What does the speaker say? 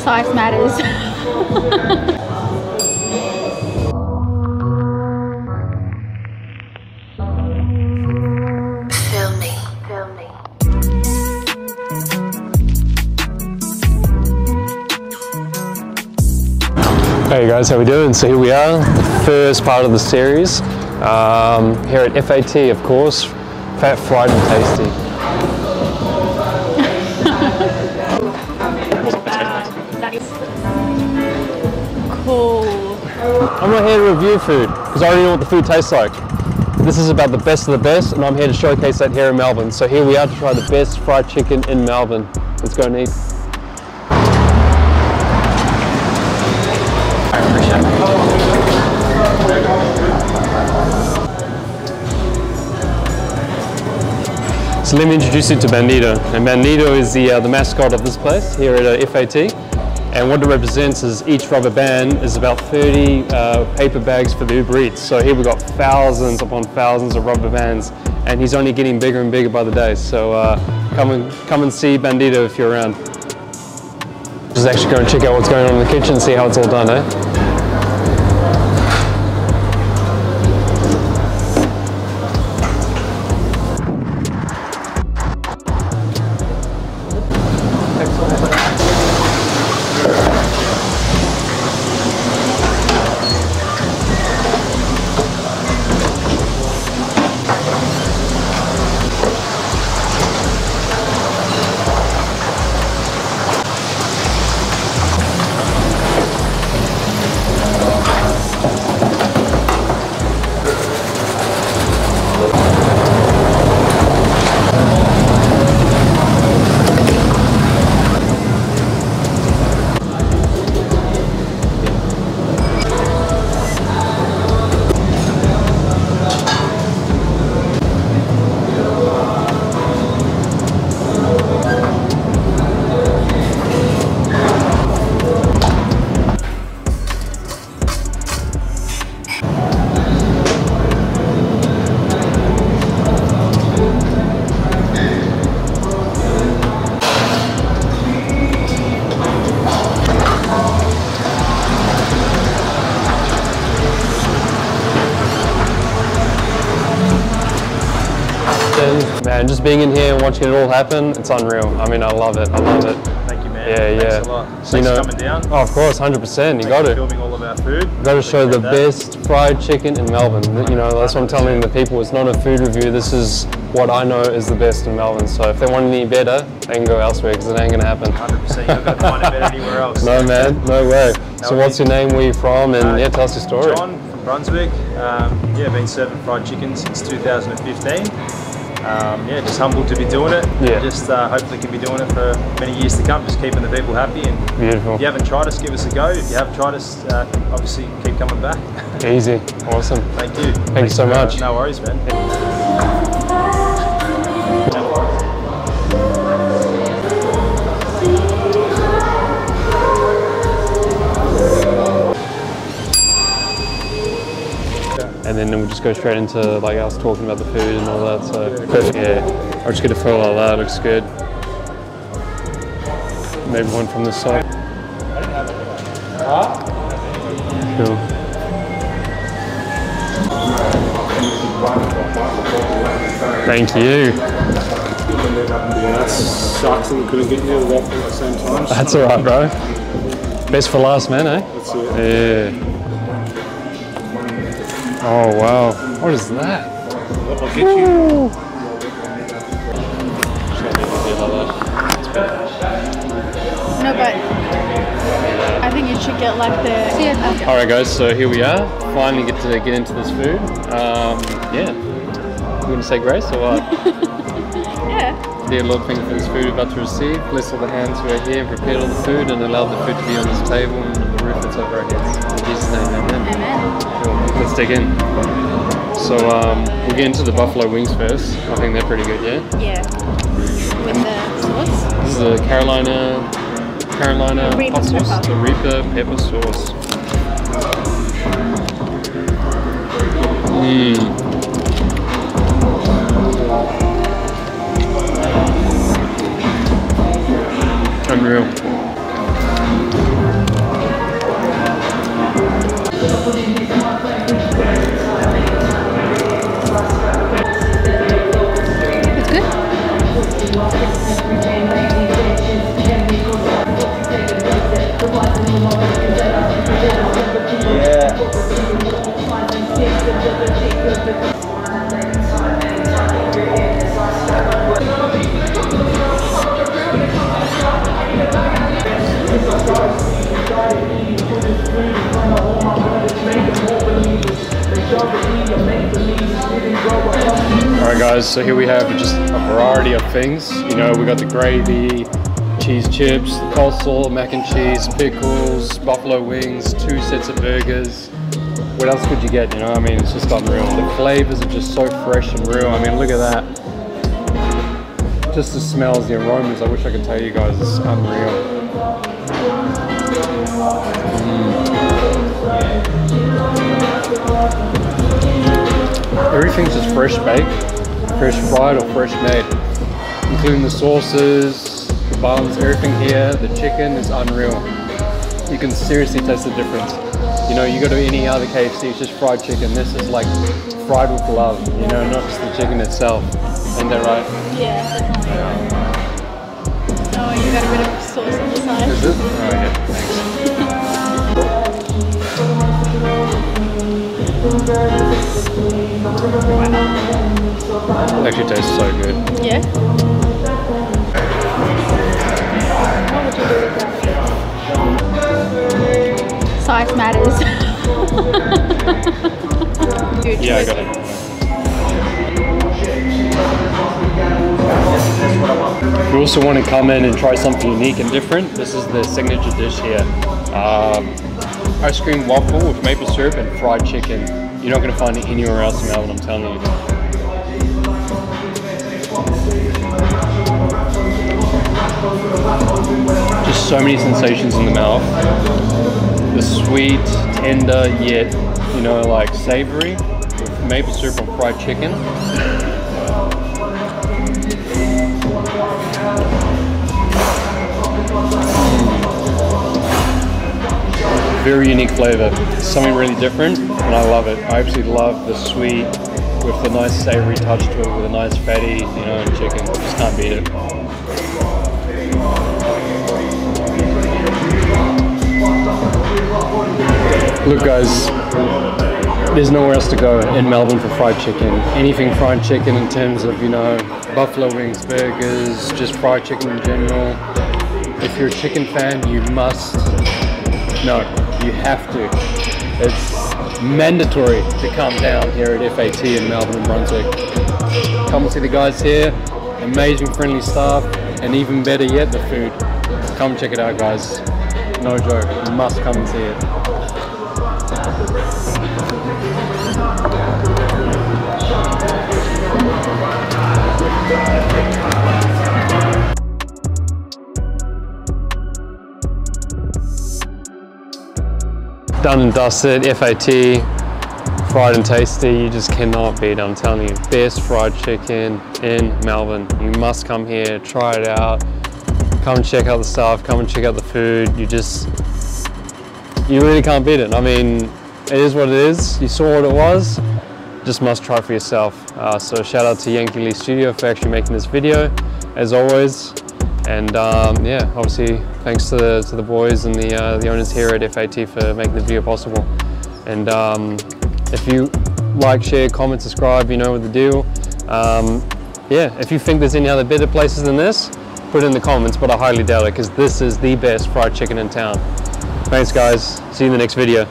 size matters. Hey guys, how we doing? So here we are, the first part of the series, here at F.A.T, of course, Fat.Fried.Tasty. That is cool. I'm not here to review food, because I already know what the food tastes like. This is about the best of the best, and I'm here to showcase that here in Melbourne. So here we are to try the best fried chicken in Melbourne. Let's go and eat. So let me introduce you to Nweedo. And Nweedo is the mascot of this place here at F.A.T. And what it represents is each rubber band is about 30 paper bags for the Uber Eats. So here we've got thousands upon thousands of rubber bands, and he's only getting bigger and bigger by the day. So come and see Nweedo if you're around. Just actually go and check out what's going on in the kitchen, see how it's all done, eh? Man, just being in here and watching it all happen, it's unreal. I mean, I love it. I love it. Thank you, man. Yeah, Thanks a lot. So, Thanks for coming down. Oh, of course, 100%. You got to. Filming all of our food. You got to show the best fried chicken in Melbourne. You know, that's what I'm telling the people. It's not a food review. This is what I know is the best in Melbourne. So if they want any better, they can go elsewhere because it ain't gonna happen. 100%. You're not gonna find it better anywhere else. No, man. No way. So what's your name? Where you from? And yeah, tell us your story. John from Brunswick. Yeah, been serving fried chicken since 2015. Yeah, just humbled to be doing it. Yeah. Just hopefully can be doing it for many years to come, just keeping the people happy. And beautiful. If you haven't tried us, give us a go. If you have tried us, obviously keep coming back. Easy. Awesome. Thank you. Thank you so much. No worries, man. And then we'll just go straight into like us talking about the food and all that. So perfect. Yeah, I'll just get a photo of that. Looks good. Maybe one from this side. Cool. Thank you. That sucks that we couldn't get you that at the same time. That's alright, bro. Best for last, man, eh? That's it. Yeah. Oh wow, what is that? I'll get you. No, but I think you should get like the... Okay. Alright guys, so here we are. Finally get to get into this food. Yeah. You want to say grace or what? Yeah. Dear Lord, thank you for this food we're about to receive. Bless all the hands who are here and prepared all the food and allow the food to be on this table and the roof that's over our heads. In Jesus' name, amen. Amen. Cool. Let's dig in. So we'll get into the buffalo wings first. I think they're pretty good, yeah? Yeah. With the sauce? This is the Carolina Reaper hot sauce. pepper. The Reaper pepper sauce. Mmm. Unreal. guys, so here we have just a variety of things. You know, we got the gravy, cheese chips, coleslaw, mac and cheese, pickles, buffalo wings, 2 sets of burgers. What else could you get? You know, I mean, it's just unreal. The flavors are just so fresh and real. I mean, look at that. Just the smells, the aromas, I wish I could tell you guys, it's unreal. Everything's just fresh baked, fresh fried or fresh made, including the sauces, the buns, everything here. The chicken is unreal. You can seriously taste the difference. You know, you go to any other KFC, it's just fried chicken. This is like fried with love, you know, not just the chicken itself. Isn't that right? Yeah, definitely. Oh, you got a bit of sauce on the side. Is it? Oh, yeah, thanks. It actually tastes so good. Yeah? What would you do with that? Size matters. Yeah, I got it. If you also want to come in and try something unique and different, this is the signature dish here. Ice cream waffle with maple syrup and fried chicken. You're not going to find it anywhere else in Melbourne, I'm telling you. Just so many sensations in the mouth. The sweet, tender, yet, you know, like savory with maple syrup and fried chicken. Very unique flavor. It's something really different, and I love it. I absolutely love the sweet with the nice savory touch to it, with a nice fatty, you know, chicken. Just can't beat it. Look, guys, there's nowhere else to go in Melbourne for fried chicken. Anything fried chicken in terms of, you know, buffalo wings, burgers, just fried chicken in general. If you're a chicken fan, you must. No, you have to. It's mandatory to come down here at F.A.T in Melbourne and Brunswick. Come and see the guys here, amazing friendly staff, and even better yet, the food. Come check it out, guys. No joke, you must come and see it. Done and dusted, F.A.T, fried and tasty, you just cannot beat it, I'm telling you. Best fried chicken in Melbourne. You must come here, try it out. Come and check out the stuff, come and check out the food. You really can't beat it. I mean, it is what it is. You saw what it was, just must try for yourself. So shout out to Yankee Lee Studio for actually making this video, as always. And yeah, obviously thanks to the boys and the owners here at F.A.T for making the video possible. And if you like, share, comment, subscribe, you know what the deal. Yeah, if you think there's any other better places than this, put it in the comments, but I highly doubt it, because this is the best fried chicken in town. Thanks guys, see you in the next video.